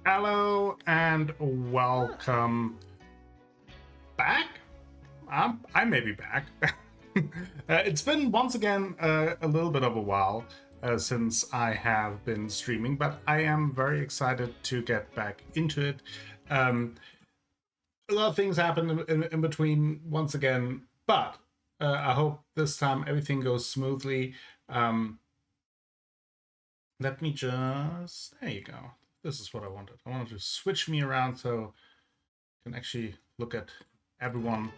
Hello and welcome back. I may be back. It's been once again a little bit of a while since I have been streaming, but I am very excited to get back into it. Um, a lot of things happened in between once again, but I hope this time everything goes smoothly. Um, Let me just. There you go. This is what I wanted. I wanted to switch me around so can actually look at everyone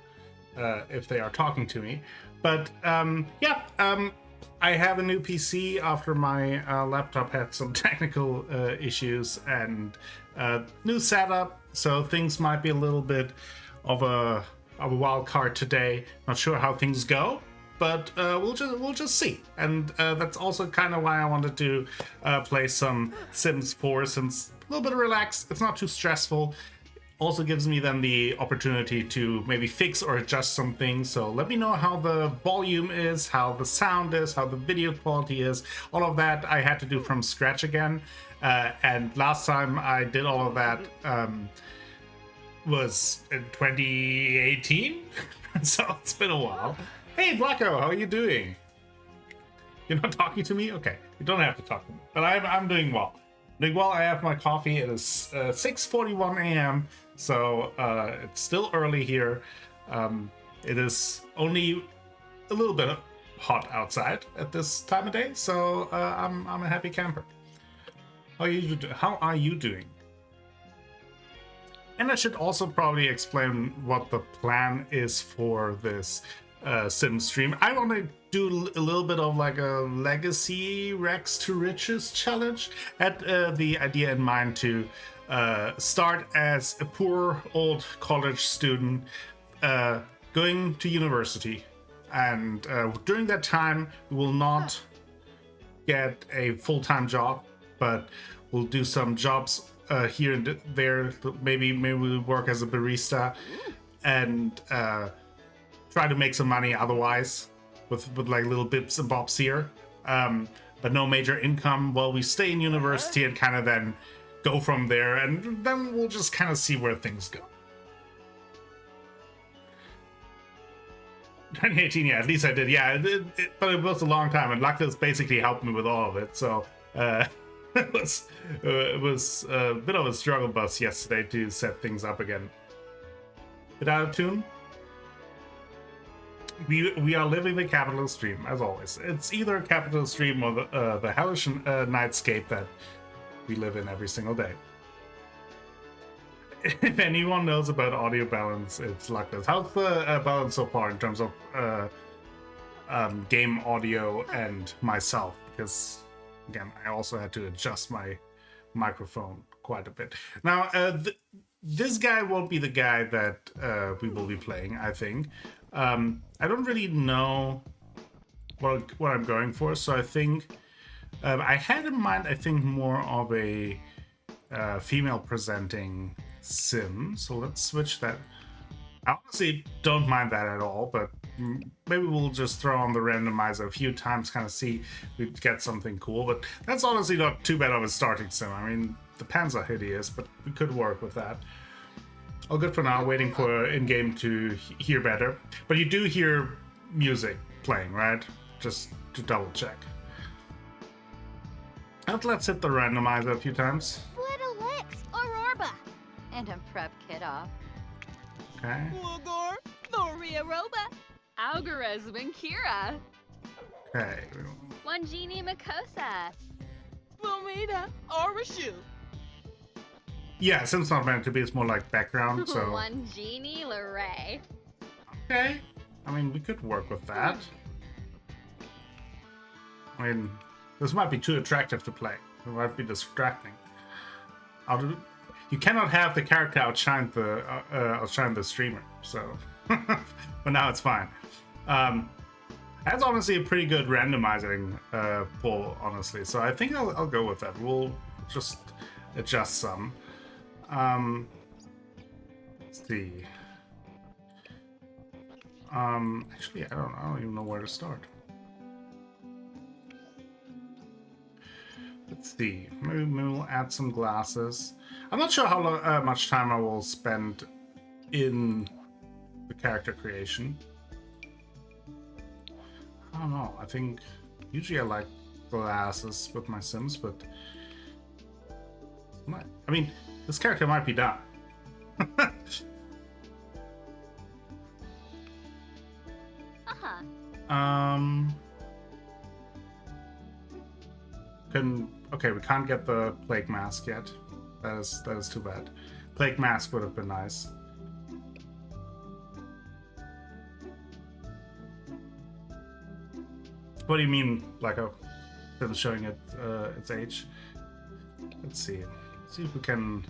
if they are talking to me. But I have a new PC after my laptop had some technical issues and new setup, so things might be a little bit of a wild card today. Not sure how things go, but we'll just see. And that's also kind of why I wanted to play some Sims 4, since a little bit relaxed. It's not too stressful. Also gives me then the opportunity to maybe fix or adjust some things. So let me know how the volume is, how the sound is, how the video quality is. All of that I had to do from scratch again. And last time I did all of that was in 2018. So it's been a while. Hey, Blacko, how are you doing? You're not talking to me? Okay, you don't have to talk to me. But I'm doing well. Doing well. I have my coffee. It is 6:41 a.m. So it's still early here. It is only a little bit hot outside at this time of day. So I'm a happy camper. How are you doing? And I should also probably explain what the plan is for this sim stream. I want to do a little bit of like a legacy Rex to Riches challenge. Had the idea in mind to start as a poor old college student going to university. And during that time, we will not get a full-time job, but we'll do some jobs here and there. Maybe we'll work as a barista and try to make some money otherwise with like little bits and bobs here, but no major income while we stay in university, and kind of then go from there, and then we'll just kind of see where things go. 2018, yeah, at least I did, yeah, but it was a long time, and Luckless basically helped me with all of it, so it was a bit of a struggle bus yesterday to set things up again. Bit out of tune. We are living the capitalist dream, as always. It's either a capitalist dream or the hellish nightscape that we live in every single day. If anyone knows about audio balance, it's like this. How's the balance so far in terms of game audio and myself? Because, again, I also had to adjust my microphone quite a bit. Now, this guy won't be the guy that we will be playing, I think. I don't really know what I'm going for, so I think I had in mind, I think, more of a female presenting sim. So let's switch that. I honestly don't mind that at all, but maybe we'll just throw on the randomizer a few times, kind of see if we get something cool. But that's honestly not too bad of a starting sim. I mean, the pans are hideous, but we could work with that. All good for now, waiting for in-game to hear better. But you do hear music playing, right? Just to double check. And let's hit the randomizer a few times. Little Lex, Aurora, and a prep kit off. Okay. Lugor, Gloria Roba, Algarez Winkira, Okay. Wangini Makosa, Fumida Arashu, Yeah, since it's not meant to be, it's more like background, so... Wangini Leray. Okay. I mean, we could work with that. I mean, this might be too attractive to play. It might be distracting. You cannot have the character outshine the streamer, so... but now it's fine. That's honestly a pretty good randomizing poll, honestly. So I think I'll go with that. We'll just adjust some. Let's see. Actually, I don't even know where to start. Let's see. Maybe we'll add some glasses. I'm not sure how much time I will spend in the character creation. I don't know. I think usually I like glasses with my Sims, but I mean, this character might be done. Okay, we can't get the plague mask yet. That is too bad. Plague mask would have been nice. What do you mean, like them showing it its age? Let's see. See if we can.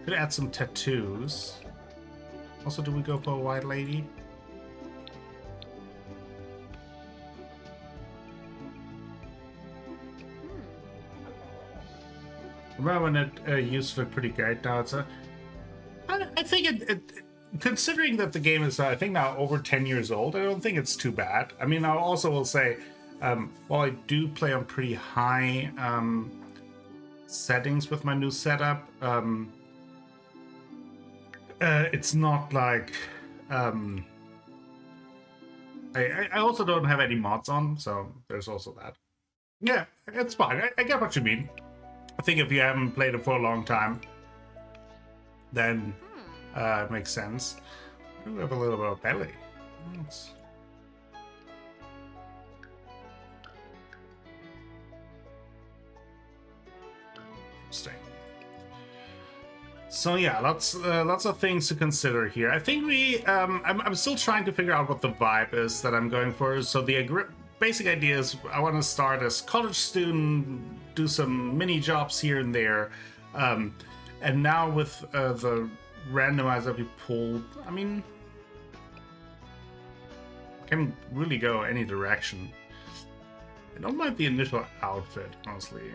Could add some tattoos. Also, do we go for a white lady? Remember when it used to look pretty great? Now it's a. I think it considering that the game is I think now over 10 years old, I don't think it's too bad. I mean, I also will say, while I do play on pretty high settings with my new setup, it's not like I also don't have any mods on, so there's also that. Yeah, it's fine. I get what you mean. I think if you haven't played it for a long time, then it makes sense. We have a little bit of belly. That's... interesting. So yeah, lots of things to consider here. I think I'm still trying to figure out what the vibe is that I'm going for. So the basic idea is I want to start as college student, do some mini jobs here and there, and now with the randomizer that we pulled, I mean, can really go any direction. I don't mind the initial outfit, honestly.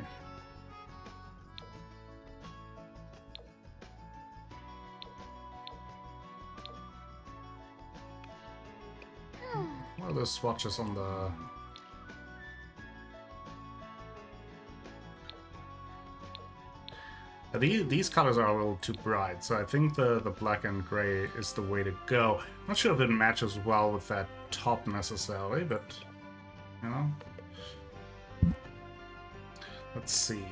What are the swatches on the... These colors are a little too bright, so I think the black and gray is the way to go. I'm not sure if it matches well with that top necessarily, but, you know. Let's see.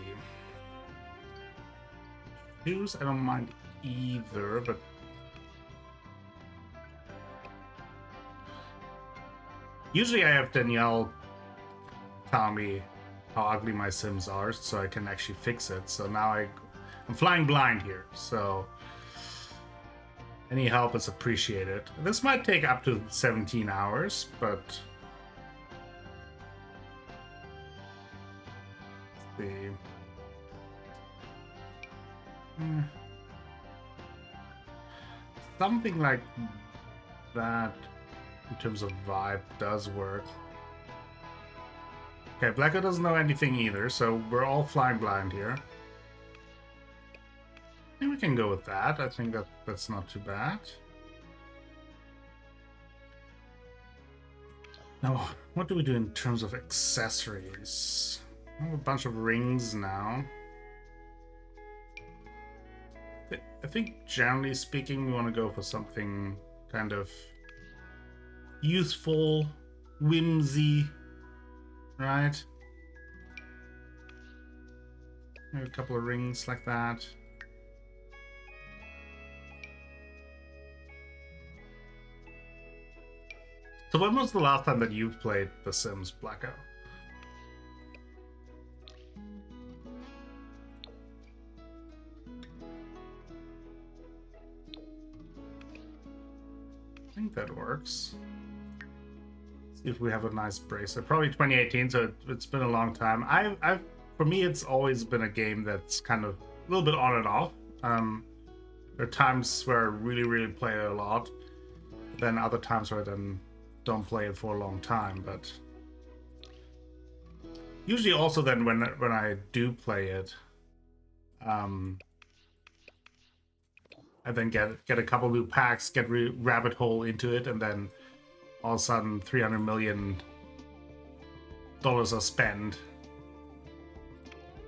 Shoes, I don't mind either, but... usually I have Danielle tell me how ugly my Sims are, so I can actually fix it. So now I'm flying blind here, so any help is appreciated. This might take up to 17 hours, but let's see. Something like that in terms of vibe does work. Okay, Blacko doesn't know anything either, so we're all flying blind here. I think we can go with that. I think that's not too bad. Now, what do we do in terms of accessories? I have a bunch of rings now. I think generally speaking, we want to go for something kind of youthful, whimsy, right? Maybe a couple of rings like that. So when was the last time that you've played The Sims, Blacko? I think that works. Let's see if we have a nice bracelet. Probably 2018, so it's been a long time. For me, it's always been a game that's kind of a little bit on and off. There are times where I really play it a lot. Then other times where I then don't play it for a long time, but usually also then when I do play it, I then get a couple new packs, get rabbit hole into it, and then all of a sudden $300 million dollars are spent,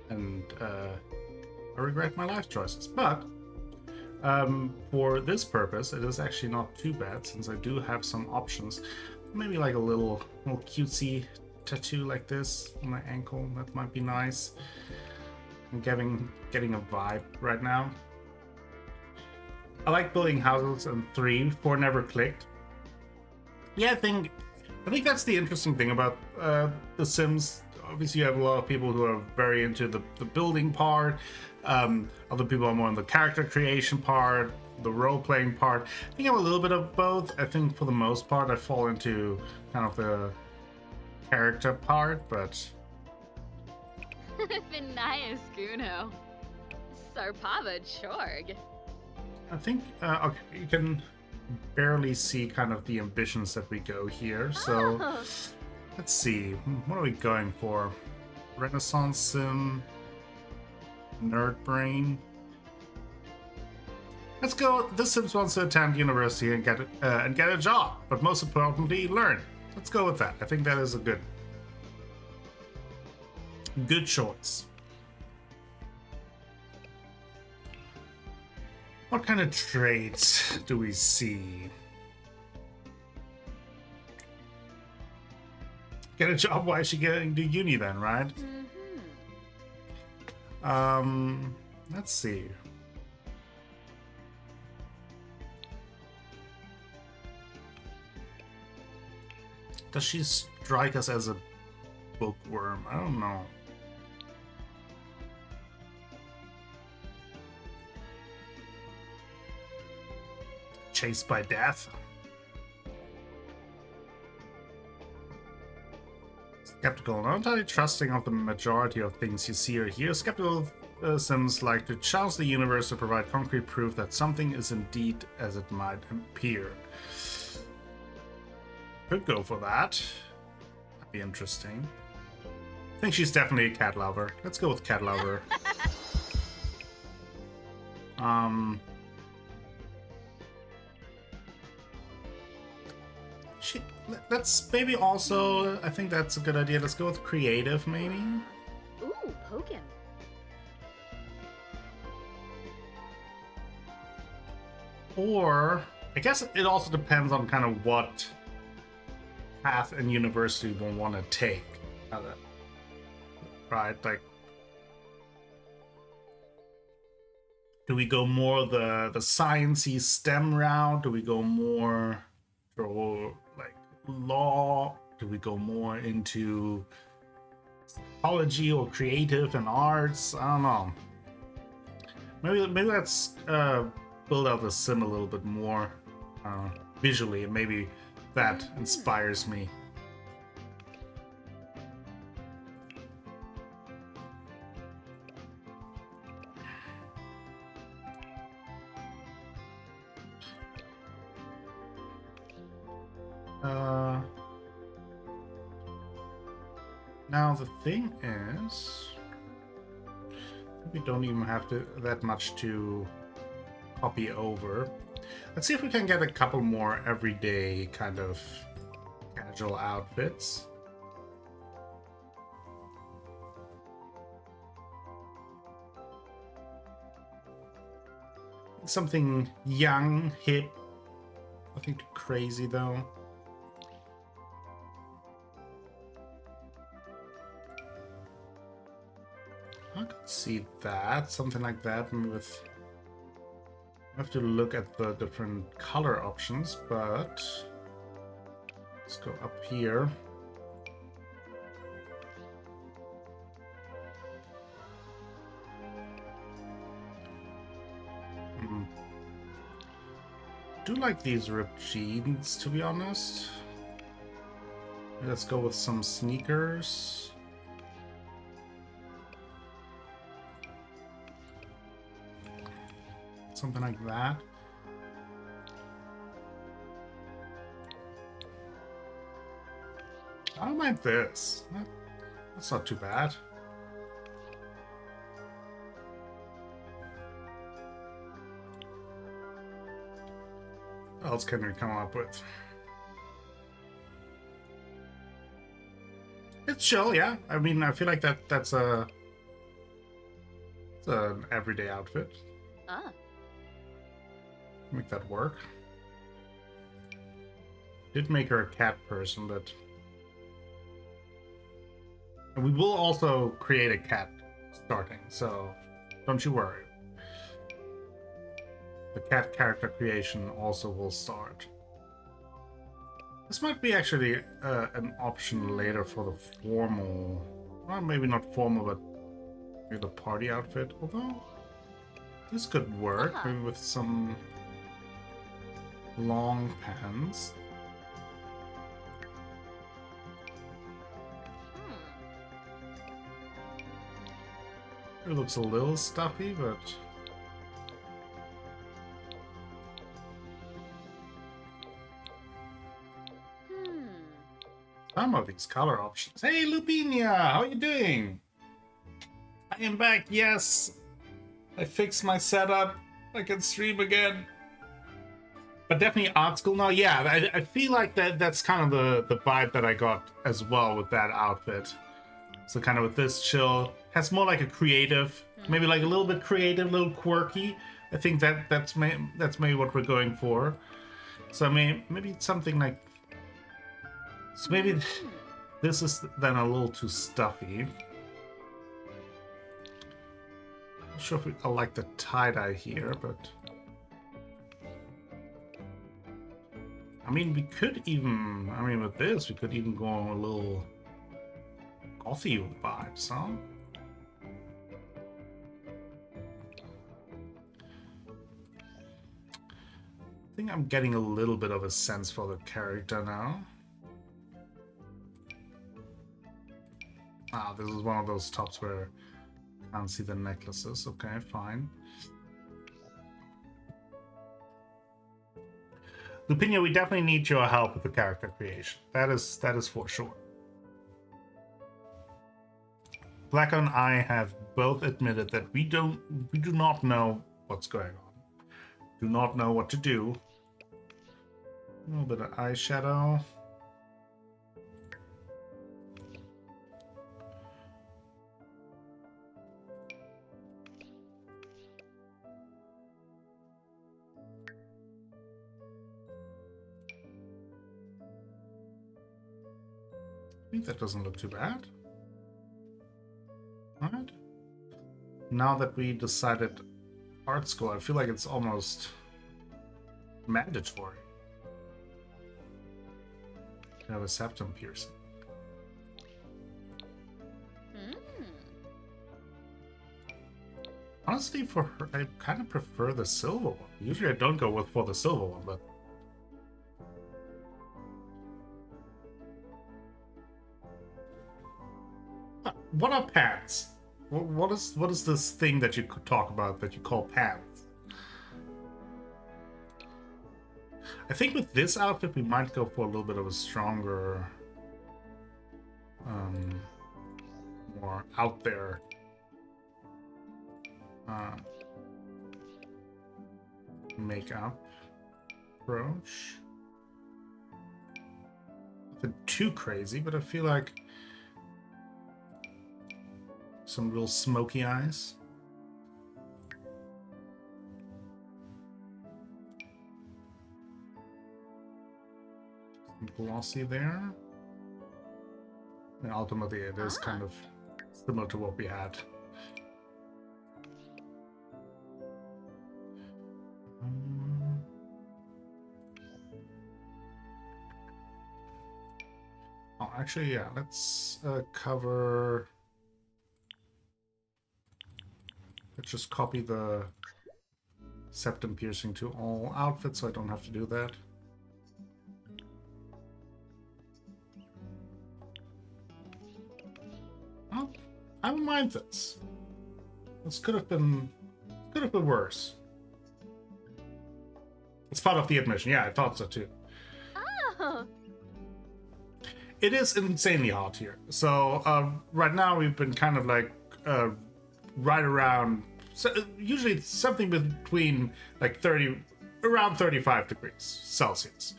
and I regret my life choices. But for this purpose, it is actually not too bad, since I do have some options. Maybe like a little cutesy tattoo like this on my ankle. That might be nice. I'm getting a vibe right now. I like building houses in 3. 4 never clicked. Yeah, I think that's the interesting thing about The Sims. Obviously, you have a lot of people who are very into the building part. Other people are more on the character creation part, the role-playing part. I think I'm a little bit of both. I think for the most part, I fall into kind of the character part, but... Vinaya Skuno. Sarpava Chorg. I think, okay, you can barely see kind of the ambitions that we go here, so... Oh. Let's see, what are we going for? Renaissance Sim, Nerd Brain. Let's go. This Sims wants to attend university and get a job, but most importantly, learn. Let's go with that. I think that is a good choice. What kind of traits do we see? Get a job. Why is she getting to uni then, right? Let's see. Does she strike us as a bookworm? I don't know. Chased by death? Skeptical, not entirely trusting of the majority of things you see or hear. Skeptical Sims like to challenge the universe to provide concrete proof that something is indeed as it might appear. Could go for that. That'd be interesting. I think she's definitely a cat lover. Let's go with cat lover. Let's maybe also, I think that's a good idea. Let's go with creative, maybe. Ooh, Pokin. Or, I guess it also depends on kind of what path and university we'll want to take. Right, like, do we go more the sciencey STEM route? Do we go more for like law? Do we go more into psychology or creative and arts? I don't know. Maybe let's build out the sim a little bit more visually, and maybe that inspires me. Now the thing is, we don't even have that much to copy over. Let's see if we can get a couple more everyday kind of casual outfits. Something young, hip. Nothing too crazy though. I could see that, something like that, with... I have to look at the different color options, but let's go up here. Do like these ripped jeans, to be honest. Let's go with some sneakers. Something like that. I don't mind this. That's not too bad. What else can we come up with? it's chill, yeah. I mean, I feel like that's it's an everyday outfit. Ah. Make that work. Did make her a cat person, but and we will also create a cat starting, so don't you worry. The cat character creation also will start. This might be actually an option later for the formal, well, maybe not formal, but maybe the party outfit. Although this could work, maybe with some long pants. It looks a little stuffy, but some of these color options. Hey, Lupinia, how are you doing? I am back. Yes, I fixed my setup. I can stream again. But definitely art school now. Yeah, I feel like that's kind of the vibe that I got as well with that outfit. So kind of with this chill, has more like a creative, maybe like a little bit creative, a little quirky. I think that's maybe what we're going for. So I mean, maybe something like, so maybe this is then a little too stuffy. Not sure if I like the tie-dye here, but I mean, we could even, I mean, with this, we could even go on a little gothy vibes, huh? I think I'm getting a little bit of a sense for the character now. Ah, this is one of those tops where I can't see the necklaces. Okay, fine. Lupinia, we definitely need your help with the character creation. That is for sure. Black and I have both admitted that we do not know what's going on. Do not know what to do. A little bit of eyeshadow. I think that doesn't look too bad. Alright. Now that we decided art school, I feel like it's almost mandatory to have a septum piercing. Honestly, for her, I kind of prefer the silver one. Usually I don't go for the silver one, but what are pants? What is this thing that you could talk about that you call pants? I think with this outfit we might go for a little bit of a stronger, more out there makeup approach. Nothing too crazy, but I feel like some real smoky eyes. Some glossy there. And ultimately it is kind of similar to what we had. Oh, actually, yeah, let's cover... Let's just copy the septum piercing to all outfits so I don't have to do that. Oh, I don't mind this. This could have been worse. It's part of the admission. Yeah, I thought so too. Oh. It is insanely hot here. So right now we've been kind of like right around, usually it's something between like around 35 degrees Celsius.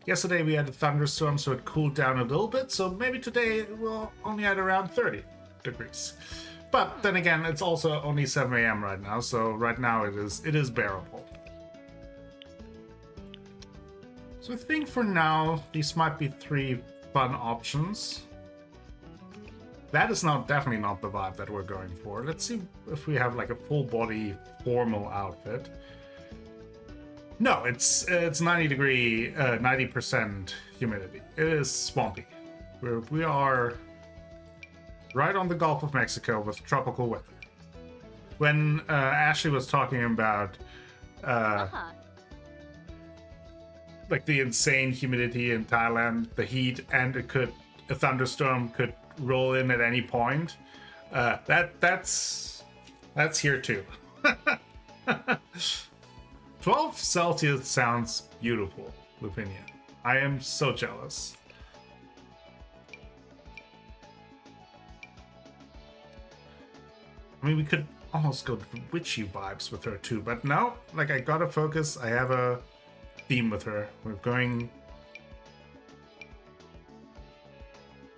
Yesterday we had a thunderstorm, so it cooled down a little bit. So maybe today we'll only at around 30 degrees. But then again, it's also only 7 a.m. right now, so right now it is bearable. So I think for now these might be 3 fun options. That is definitely not the vibe that we're going for. Let's see if we have like a full body formal outfit. No, it's 90% humidity. It is swampy. We are right on the Gulf of Mexico with tropical weather. When Ashley was talking about like the insane humidity in Thailand, the heat, and a thunderstorm could roll in at any point. That's here too. 12 Celsius sounds beautiful, Lupinia. I am so jealous. I mean, we could almost go witchy vibes with her too, but no, like I gotta focus. I have a theme with her. We're going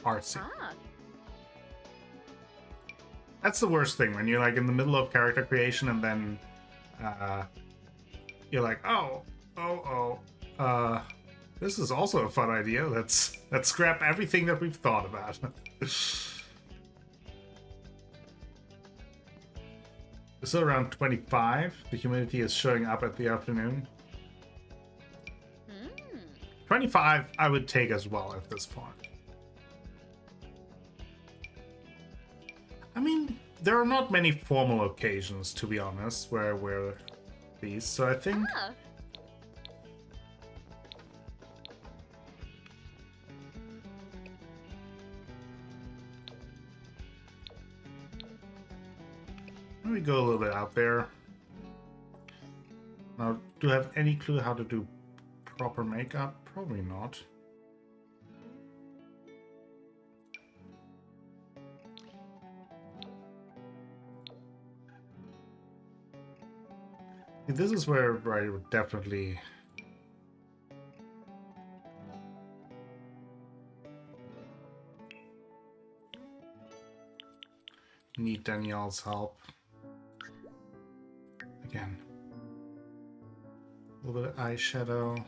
artsy. That's the worst thing when you're like in the middle of character creation and then you're like, this is also a fun idea. Let's scrap everything that we've thought about. It's around 25. The humidity is showing up at the afternoon. 25 I would take as well at this point. I mean, there are not many formal occasions, to be honest, where we're these, so I think... Let me go a little bit out there. Now, do I have any clue how to do proper makeup? Probably not. This is where I would definitely need Danielle's help. Again, a little bit of eyeshadow.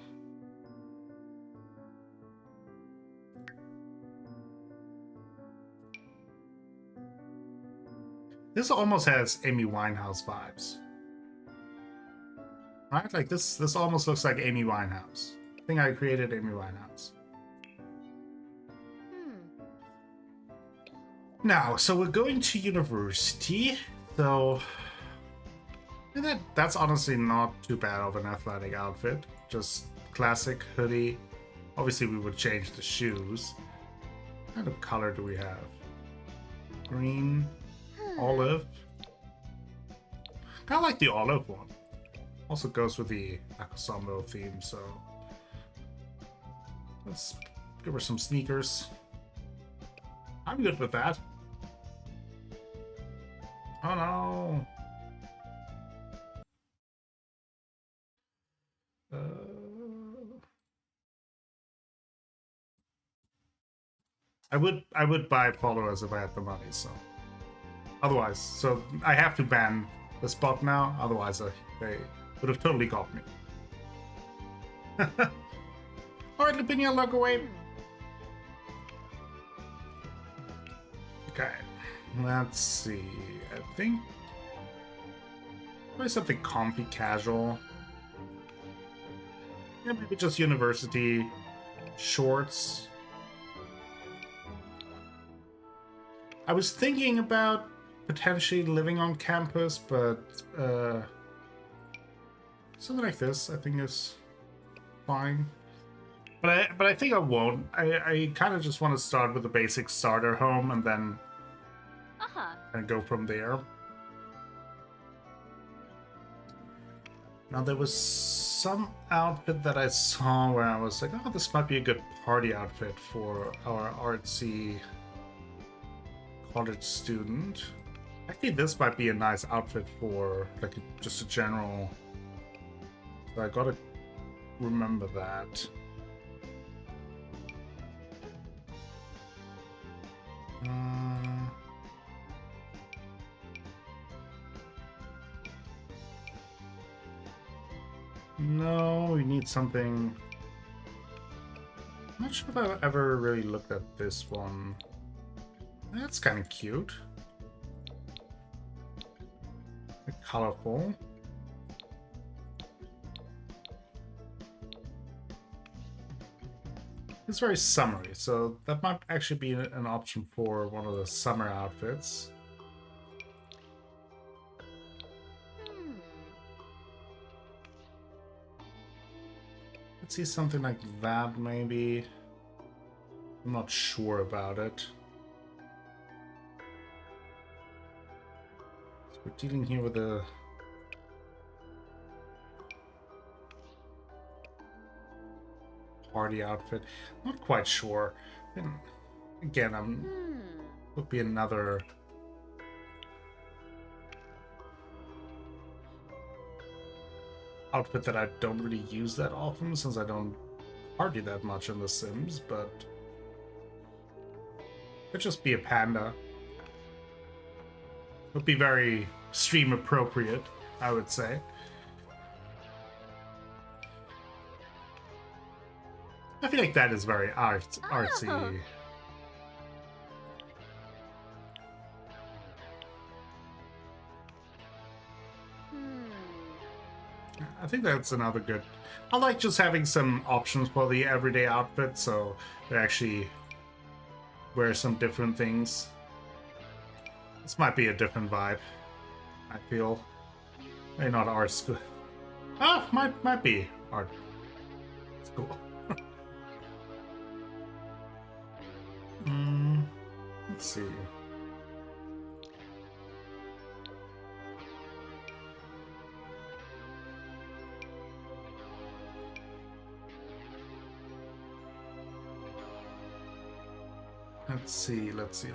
This almost has Amy Winehouse vibes. Right? Like this almost looks like Amy Winehouse. I think I created Amy Winehouse. Now, so we're going to university. So that's honestly not too bad of an athletic outfit. Just classic hoodie. Obviously, we would change the shoes. What kind of color do we have? Green, olive. Kind of like the olive one. Also goes with the Akosombo theme, so let's give her some sneakers. I'm good with that. Oh no! I would buy followers if I had the money, so otherwise, so I have to ban the spot now. Otherwise, they would have totally got me. Alright, Lupinia, look away. Okay, let's see. I think probably something comfy, casual. Yeah, maybe just university shorts. I was thinking about potentially living on campus, but something like this I think is fine. But I think I won't. I kind of just want to start with a basic starter home and then and go from there. Now there was some outfit that I saw where I was like, oh, this might be a good party outfit for our artsy college student. Actually, this might be a nice outfit for just a general. So I gotta remember that. Mm. No, we need something. I'm not sure if I've ever really looked at this one. That's kind of cute. Colorful. It's very summery, so that might actually be an option for one of the summer outfits. Let's see something like that, maybe. I'm not sure about it. So we're dealing here with a party outfit. Not quite sure. And again, would be another outfit that I don't really use that often since I don't party that much in The Sims, but could just be a panda. Would be very stream appropriate, I would say. I feel like that is very artsy. Oh. I think that's another good. I like just having some options for the everyday outfit, so they actually wear some different things. This might be a different vibe, I feel. Maybe not art school. Ah, might be art school. Let's see. Let's see.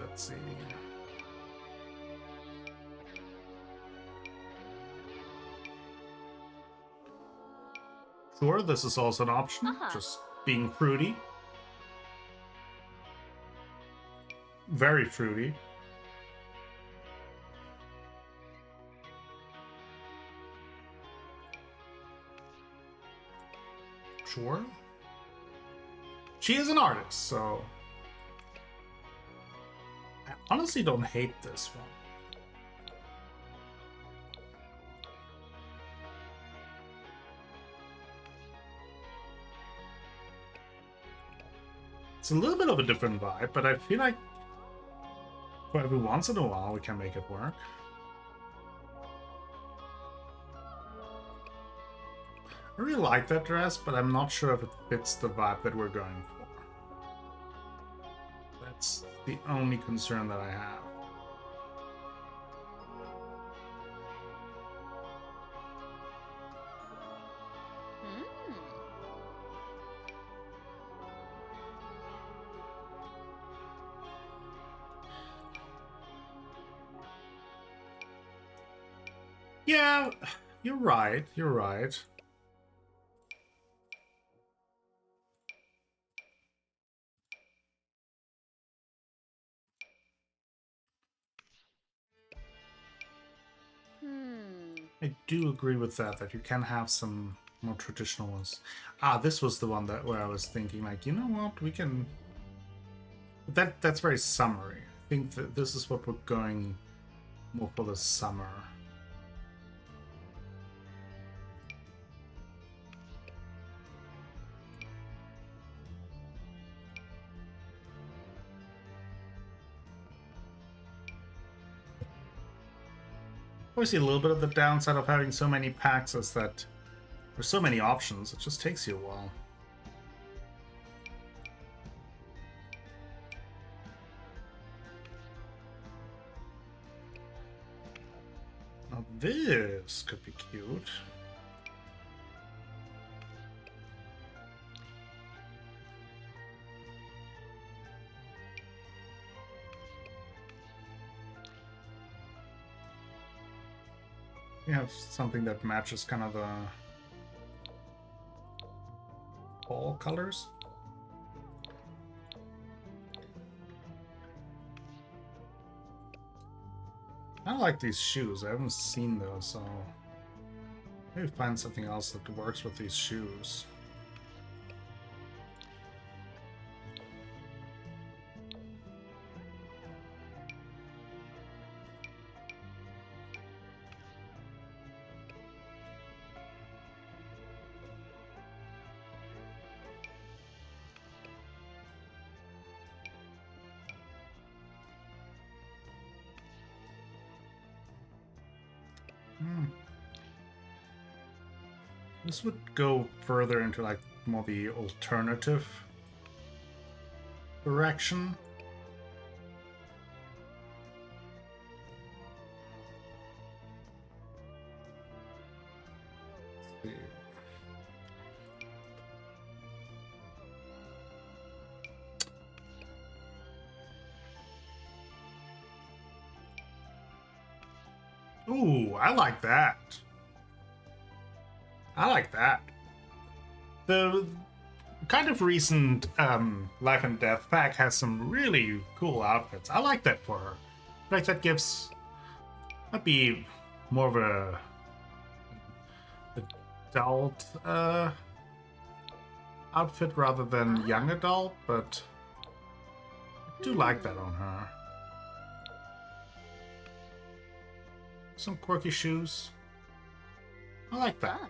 Sure, this is also an option. Just being fruity. Very fruity. Sure. She is an artist, so I honestly don't hate this one. It's a little bit of a different vibe, but I feel like for every once in a while we can make it work. I really like that dress, but I'm not sure if it fits the vibe that we're going for. That's the only concern that I have. Yeah, you're right. You're right. I do agree with that you can have some more traditional ones. Ah, this was the one that where I was thinking, like, you know what, we can. That's very summery. I think that this is what we're going more for the summer. Obviously, a little bit of the downside of having so many packs is that there's so many options, it just takes you a while. Now this could be cute. We have something that matches kind of the fall colors. I like these shoes. I haven't seen those, so maybe find something else that works with these shoes. This would go further into like more the alternative direction. Let's see. Ooh, I like that. I like that. The kind of recent Life and Death pack has some really cool outfits. I like that for her. Like that gives might be more of a adult outfit rather than young adult, but I do like that on her. Some quirky shoes. I like that.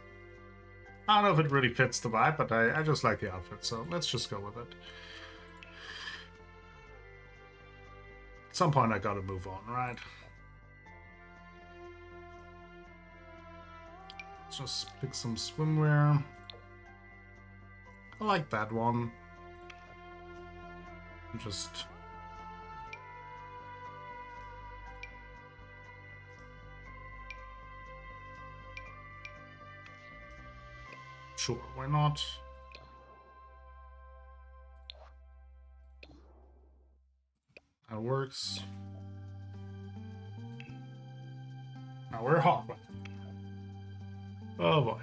I don't know if it really fits the vibe, but I just like the outfit, so let's just go with it. At some point I gotta move on, right? Let's just pick some swimwear. I like that one. Just... Sure, why not? That works. Now we're halfway. Oh boy.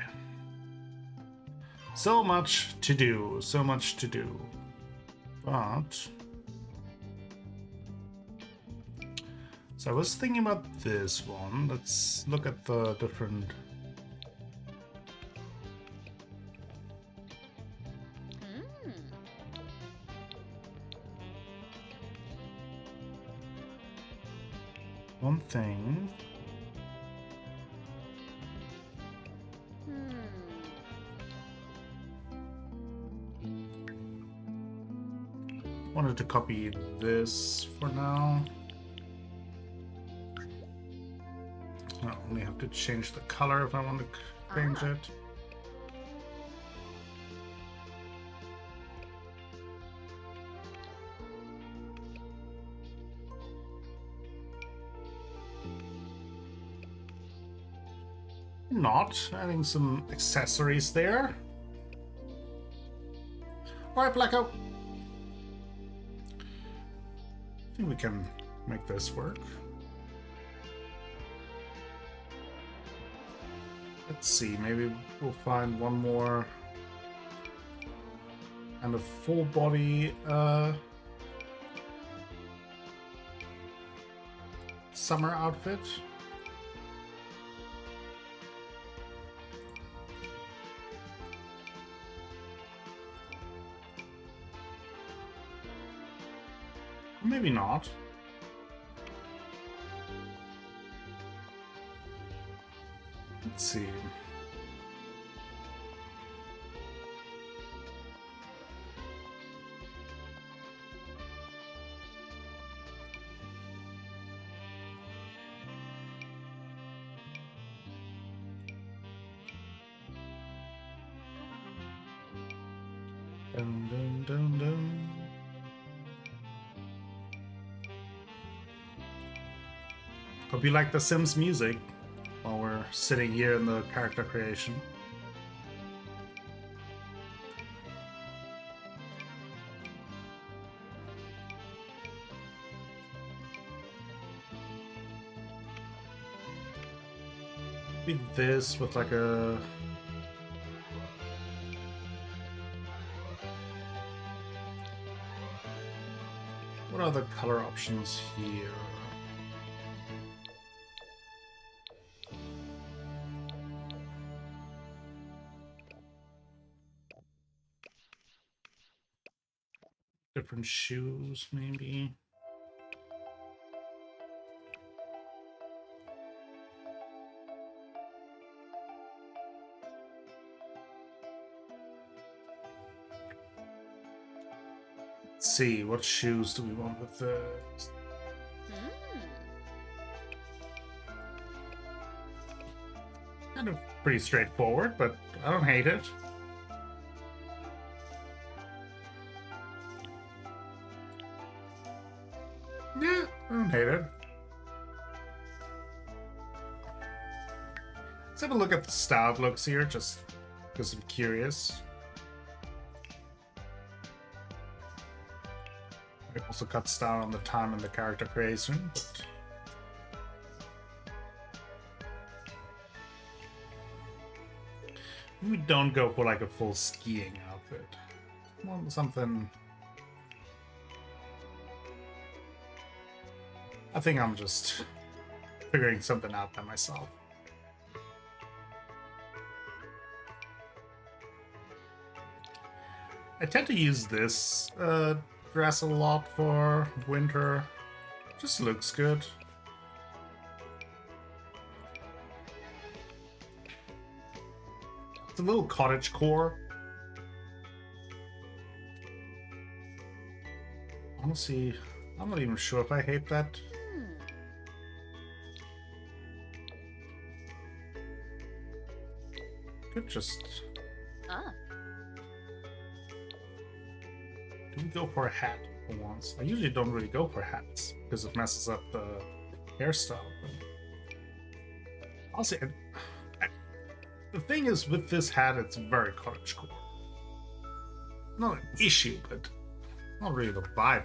So much to do, so much to do. But... So I was thinking about this one. Let's look at the different... One thing. Wanted to copy this for now. I only have to change the color if I want to change it. Not adding some accessories there. Alright, Blacko. I think we can make this work. Let's see, maybe we'll find one more kind of full body summer outfit. Maybe not. Let's see. Dun, dun, dun, dun. Hope you like the Sims music while we're sitting here in the character creation. Maybe this with like a... What are the color options here? Different shoes, maybe. Let's see, what shoes do we want with this? Kind of pretty straightforward, but I don't hate it. Yeah, I don't hate it. Let's have a look at the style looks here, just because I'm curious. It also cuts down on the time and the character creation. We don't go for like a full skiing outfit. Want something. I think I'm just figuring something out by myself. I tend to use this dress a lot for winter. Just looks good. It's a little cottagecore. Honestly, I'm not even sure if I hate that. Could just... Do we go for a hat for once? I usually don't really go for hats because it messes up the hairstyle. But honestly, the thing is with this hat, it's very cottagecore. Not an issue, but not really the vibe.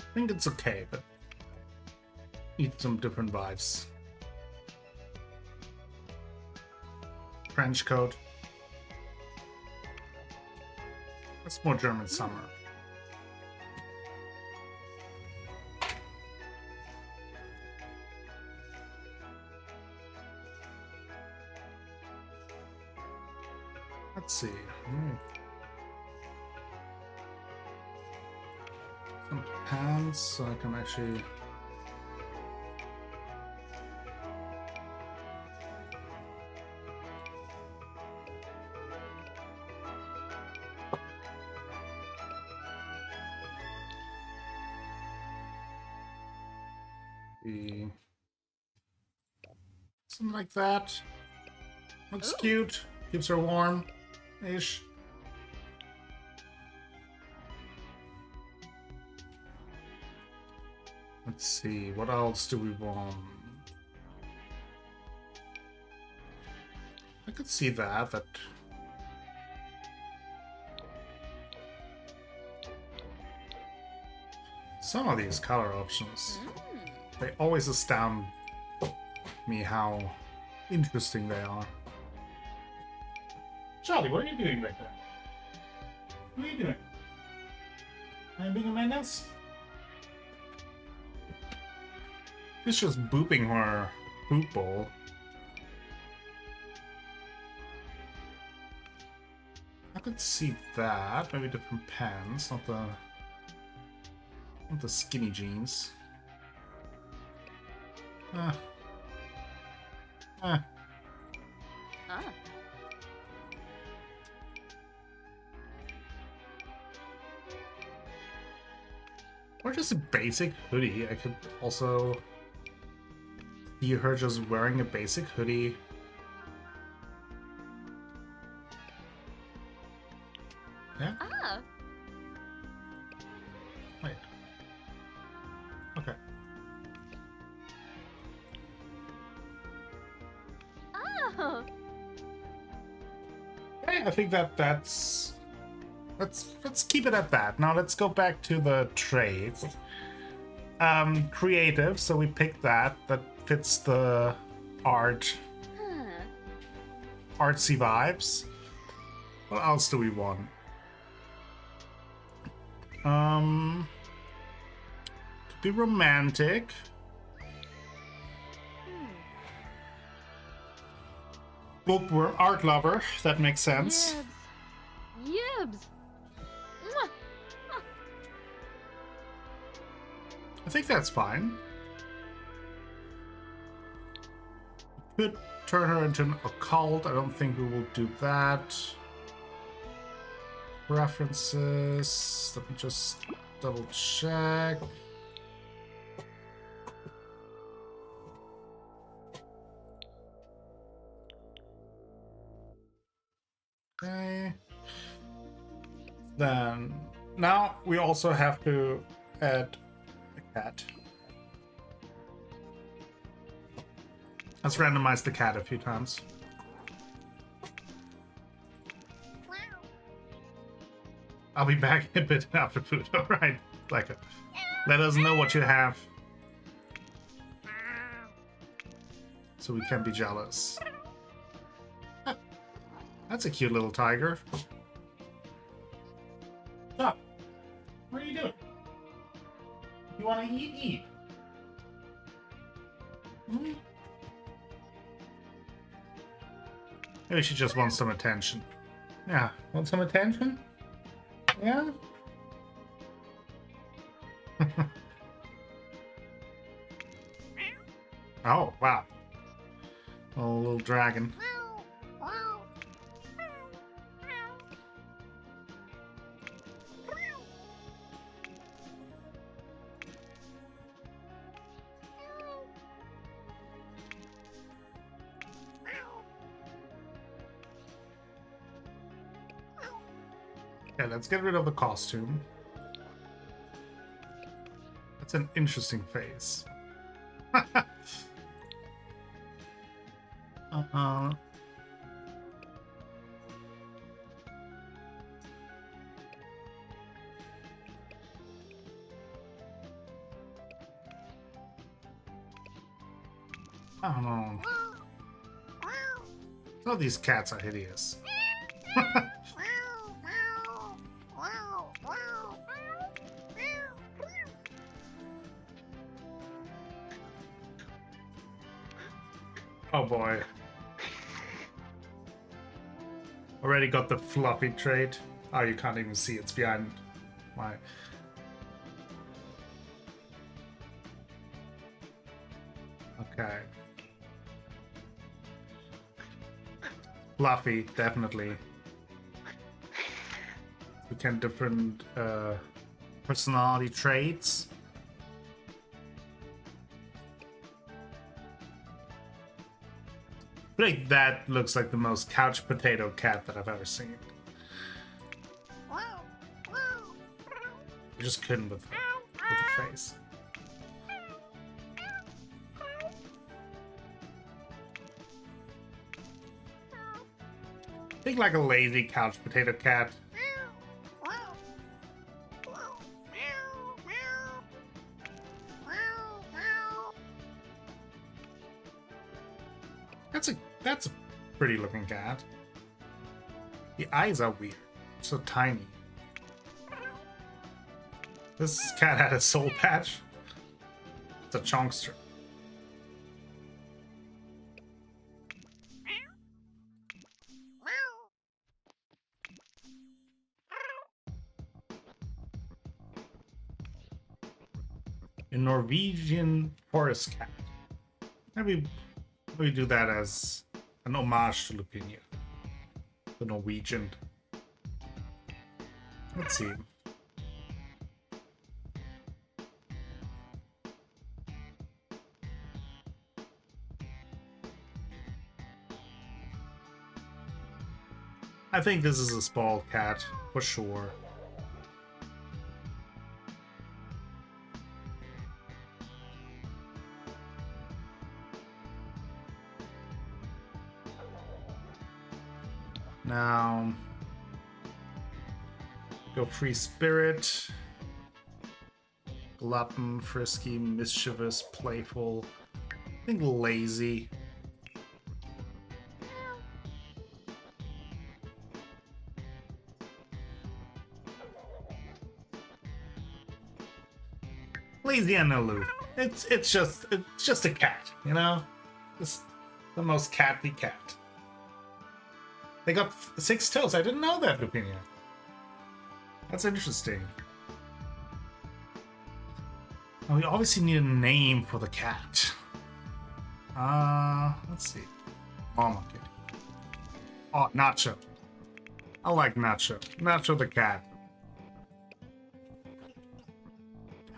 I think it's okay, but need some different vibes. Trench coat. That's more German summer. Let's see. Some pants so I can actually... Something like that. Looks cute. Keeps her warm-ish. Let's see, what else do we want? I could see that some of these color options, they always astound me how interesting they are. Charlie, what are you doing back there? What are you doing? Are you being a menace? She's just booping her poop bowl. I could see that. Maybe different pants, not the skinny jeans. Or just a basic hoodie. I could also see her just wearing a basic hoodie. Yeah? Wait. Okay. Okay, I think that's... Let's keep it at that. Now let's go back to the trades. Creative, so we picked that. That fits the artsy vibes. What else do we want? To be romantic. Bookworm, art lover. That makes sense. Yibs. Yibs. Mwah. I think that's fine. Could turn her into an occult. I don't think we will do that. References. Let me just double check. Okay. Then now we also have to add a cat. Let's randomize the cat a few times. I'll be back a bit after food. All right, like, let us know what you have, so we can be jealous. Ah, that's a cute little tiger. Stop. What are you doing? You want to eat? Eat. Hmm? Maybe she just wants some attention. Yeah, want some attention? Yeah? Oh, wow. A little dragon. Okay, let's get rid of the costume. That's an interesting face. Uh-huh. I don't know. Some of these cats are hideous. Oh boy. Already got the fluffy trait. Oh, you can't even see it's behind my... Okay. Fluffy, definitely. We can different personality traits. I think that looks like the most couch potato cat that I've ever seen. I just couldn't with the face. Think like a lazy couch potato cat. That's a pretty looking cat. The eyes are weird. So tiny. This cat had a soul patch. It's a chonkster. A Norwegian forest cat. Maybe we do that as an homage to Lupinia, the Norwegian. Let's see. I think this is a small cat for sure. Now, go free spirit, glutton, frisky, mischievous, playful. I think lazy. lazy and aloof. It's just a cat, you know? Just the most catty cat. They got 6 toes. I didn't know that, Lupinia. That's interesting. Oh, we obviously need a name for the cat. Let's see. Mama kitty. Oh, Nacho. I like Nacho. Nacho the cat.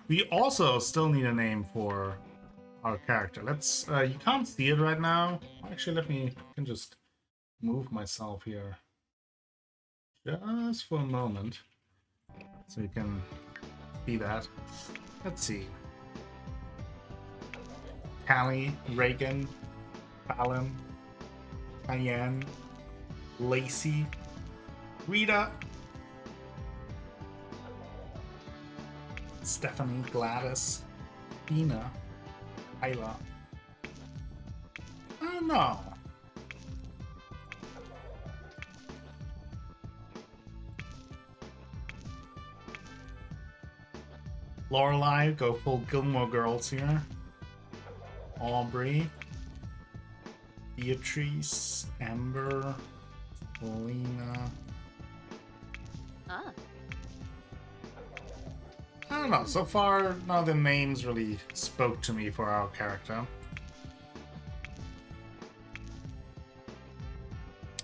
We also still need a name for our character. Let's, you can't see it right now. Actually, I can just move myself here. Just for a moment. So you can see that. Let's see. Callie, Reagan, Fallon, Cayenne, Lacey, Rita, Stephanie, Gladys, Ina, Kyla. I don't know. Lorelai, go full Gilmore Girls here. Aubrey, Beatrice, Amber, Lena. Ah. I don't know. So far, none of the names really spoke to me for our character.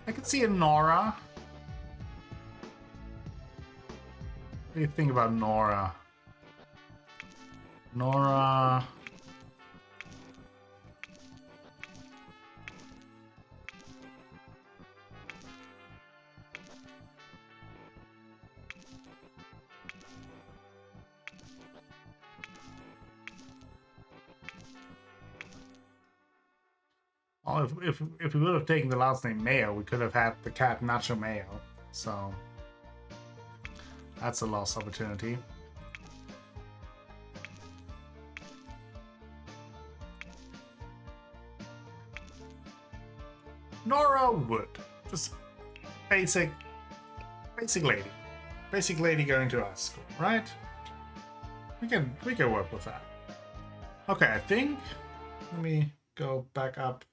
I could see a Nora. What do you think about Nora? Nora. Oh, if we would have taken the last name Mayo, we could have had the cat Nacho Mayo. So that's a lost opportunity. Nora Wood, just basic lady, basic lady going to art school, right? We can work with that. Okay, I think. Let me go back up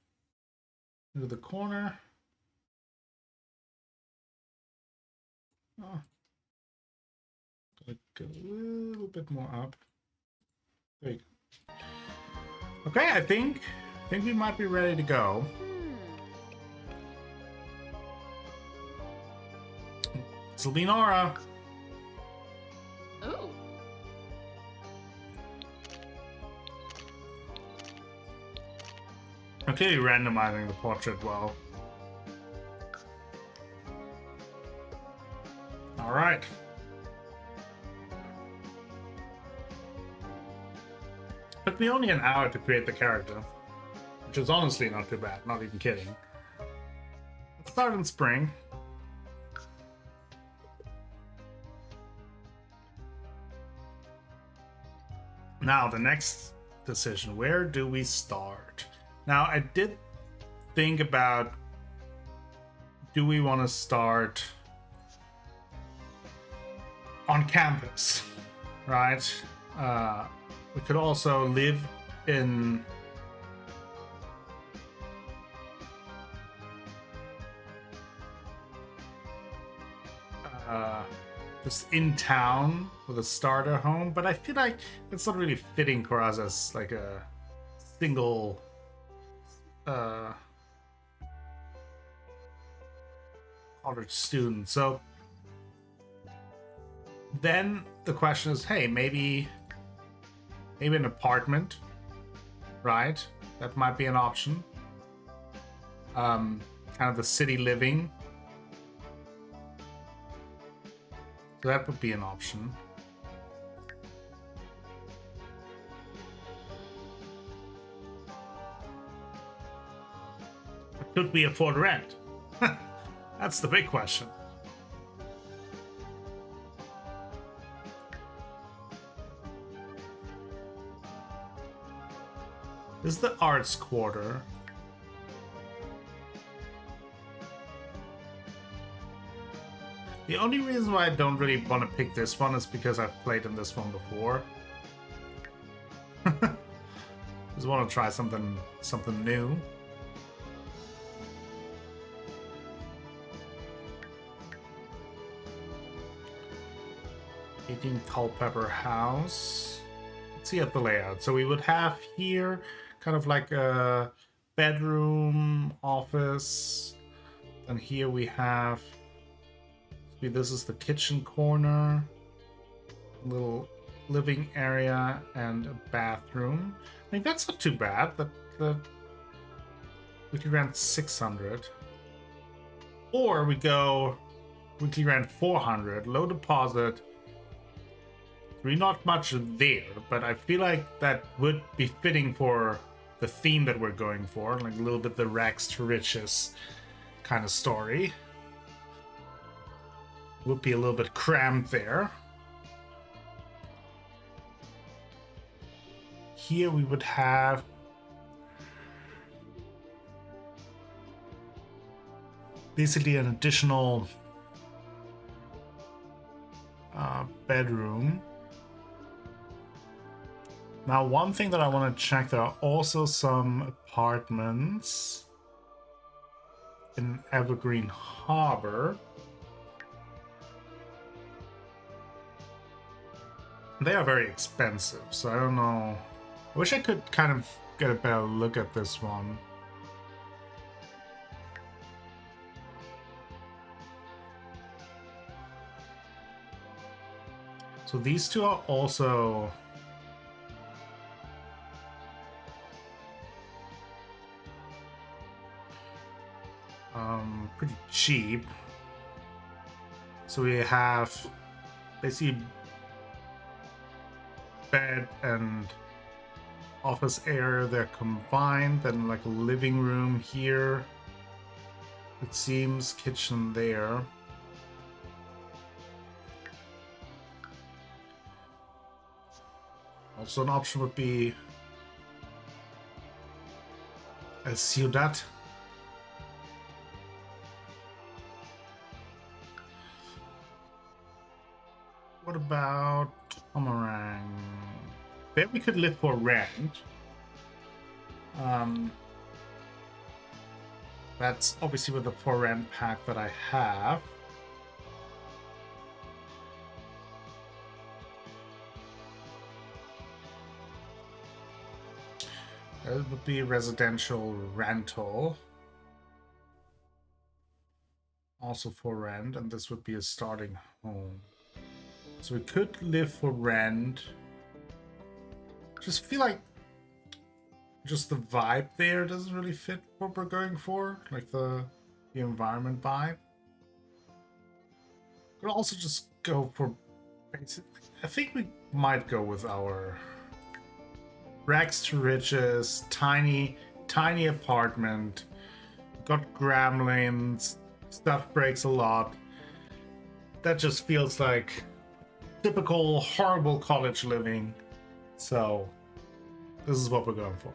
into the corner. Oh, go a little bit more up. There you go. Okay, I think we might be ready to go. This will be Nora. Ooh. Okay, randomizing the portrait well. All right. Took me only an hour to create the character, which is honestly not too bad, not even kidding. Let's start in spring. Now, the next decision, where do we start? Now, I did think about, do we want to start on campus, right? We could also live in just in town with a starter home, but I feel like it's not really fitting for us as like a single college student. So then the question is, hey, maybe an apartment, right? That might be an option. Kind of the city living. So that would be an option. Could we afford rent? That's the big question. This is the arts quarter. The only reason why I don't really want to pick this one is because I've played in this one before. Just want to try something new. Eating Culpepper House. Let's see at the layout. So we would have here kind of like a bedroom, office, and here we have. This is the kitchen corner, little living area, and a bathroom. I think that's not too bad. We could rent 600, or we go weekly rent 400, low deposit. Not much there, but I feel like that would be fitting for the theme that we're going for, like a little bit the rags to riches kind of story. Would be a little bit crammed there. Here we would have basically an additional bedroom. Now, one thing that I want to check, there are also some apartments in Evergreen Harbor. They are very expensive, so I don't know. I wish I could kind of get a better look at this one. So these two are also pretty cheap. So we have basically bed and office area, they're combined, then like a living room here, it seems, kitchen there. Also an option would be a ciudad. What about Tomarang? There we could live for rent. That's obviously with the for rent pack that I have. It would be residential rental. Also for rent, and this would be a starting home. So we could live for rent. Just feel like just the vibe there doesn't really fit what we're going for, like the environment vibe. Could also just go for basic. I think we might go with our rags to riches, tiny apartment. Got gremlins, stuff breaks a lot. That just feels like typical horrible college living. So this is what we're going for.